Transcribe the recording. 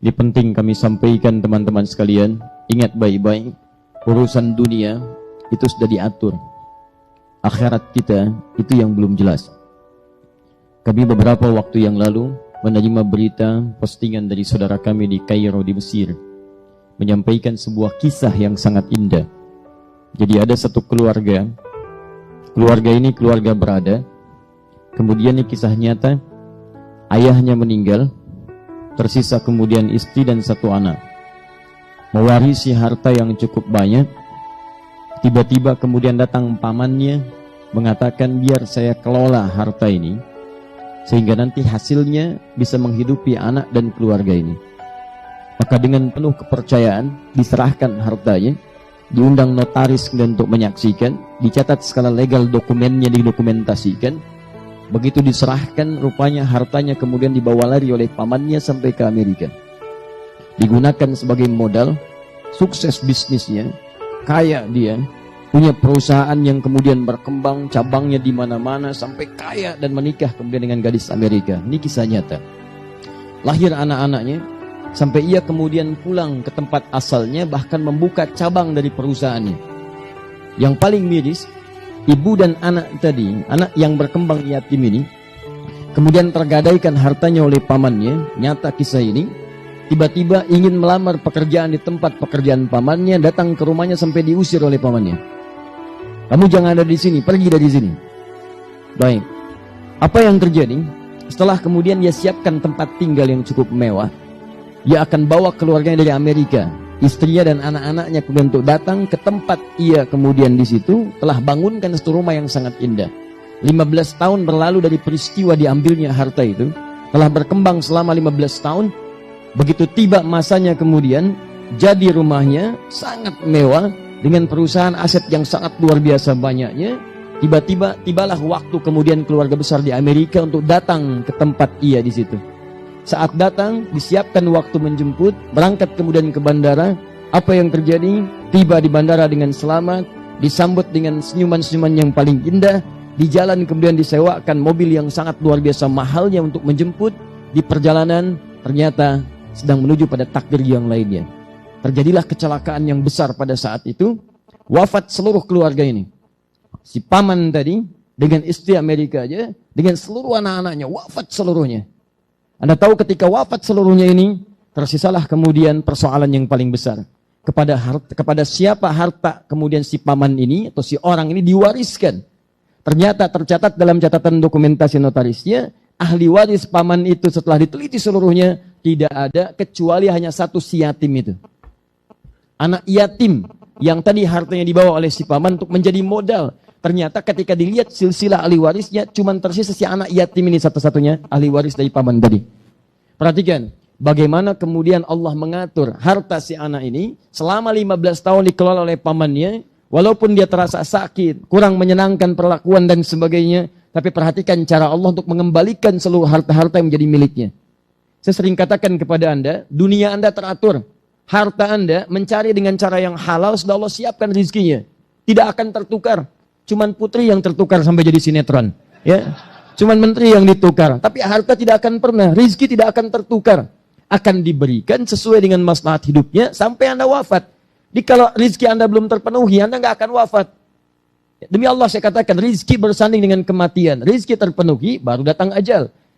Ini penting kami sampaikan teman-teman sekalian. Ingat baik-baik, urusan dunia itu sudah diatur. Akhirat kita itu yang belum jelas. Kami beberapa waktu yang lalu menerima berita postingan dari saudara kami di Kairo di Mesir, menyampaikan sebuah kisah yang sangat indah. Jadi ada satu keluarga ini keluarga berada. Kemudian ini kisah nyata, ayahnya meninggal, tersisa kemudian istri dan satu anak, mewarisi harta yang cukup banyak. Tiba-tiba kemudian datang pamannya mengatakan, biar saya kelola harta ini sehingga nanti hasilnya bisa menghidupi anak dan keluarga ini. Maka dengan penuh kepercayaan diserahkan hartanya, diundang notaris untuk menyaksikan, dicatat skala legal, dokumennya didokumentasikan. Begitu diserahkan, rupanya hartanya kemudian dibawa lari oleh pamannya sampai ke Amerika. Digunakan sebagai modal, sukses bisnisnya, kaya dia, punya perusahaan yang kemudian berkembang, cabangnya di mana-mana, sampai kaya dan menikah kemudian dengan gadis Amerika. Ini kisah nyata. Lahir anak-anaknya, sampai ia kemudian pulang ke tempat asalnya, bahkan membuka cabang dari perusahaannya. Yang paling miris, ibu dan anak tadi, anak yang berkembang yatim ini, kemudian tergadaikan hartanya oleh pamannya. Nyata kisah ini. Tiba-tiba ingin melamar pekerjaan di tempat pekerjaan pamannya, datang ke rumahnya sampai diusir oleh pamannya. Kamu jangan ada di sini, pergi dari sini. Baik. Apa yang terjadi? Setelah kemudian dia siapkan tempat tinggal yang cukup mewah, dia akan bawa keluarganya dari Amerika, istrinya dan anak-anaknya kemudian untuk datang ke tempat ia kemudian di situ telah bangunkan satu rumah yang sangat indah. 15 tahun berlalu dari peristiwa diambilnya harta itu, telah berkembang selama 15 tahun. Begitu tiba masanya kemudian jadi rumahnya sangat mewah dengan perusahaan aset yang sangat luar biasa banyaknya. Tibalah waktu kemudian keluarga besar di Amerika untuk datang ke tempat ia di situ. Saat datang, disiapkan waktu menjemput, berangkat kemudian ke bandara. Apa yang terjadi? Tiba di bandara dengan selamat, disambut dengan senyuman-senyuman yang paling indah. Di jalan kemudian disewakan mobil yang sangat luar biasa mahalnya untuk menjemput. Di perjalanan, ternyata sedang menuju pada takdir yang lainnya. Terjadilah kecelakaan yang besar pada saat itu. Wafat seluruh keluarga ini. Si paman tadi, dengan istri Amerika aja, dengan seluruh anak-anaknya, wafat seluruhnya. Anda tahu ketika wafat seluruhnya ini, tersisalah kemudian persoalan yang paling besar. Kepada siapa harta kemudian si paman ini atau si orang ini diwariskan. Ternyata tercatat dalam catatan dokumentasi notarisnya, ahli waris paman itu setelah diteliti seluruhnya, tidak ada kecuali hanya satu si yatim itu. Anak yatim yang tadi hartanya dibawa oleh si paman untuk menjadi modal. Ternyata ketika dilihat silsilah ahli warisnya, cuma tersisa si anak yatim ini satu-satunya ahli waris dari paman tadi. Perhatikan, bagaimana kemudian Allah mengatur harta si anak ini selama 15 tahun dikelola oleh pamannya, walaupun dia terasa sakit, kurang menyenangkan perlakuan dan sebagainya, tapi perhatikan cara Allah untuk mengembalikan seluruh harta-harta yang menjadi miliknya. Saya sering katakan kepada Anda, dunia Anda teratur. Harta Anda mencari dengan cara yang halal, sudah Allah siapkan rezekinya. Tidak akan tertukar. Cuman putri yang tertukar sampai jadi sinetron. Ya, cuman menteri yang ditukar. Tapi harta tidak akan pernah, rezeki tidak akan tertukar. Akan diberikan sesuai dengan maslahat hidupnya sampai Anda wafat. Jadi kalau rezeki Anda belum terpenuhi, Anda nggak akan wafat. Demi Allah saya katakan, rezeki bersanding dengan kematian. Rezeki terpenuhi, baru datang ajal.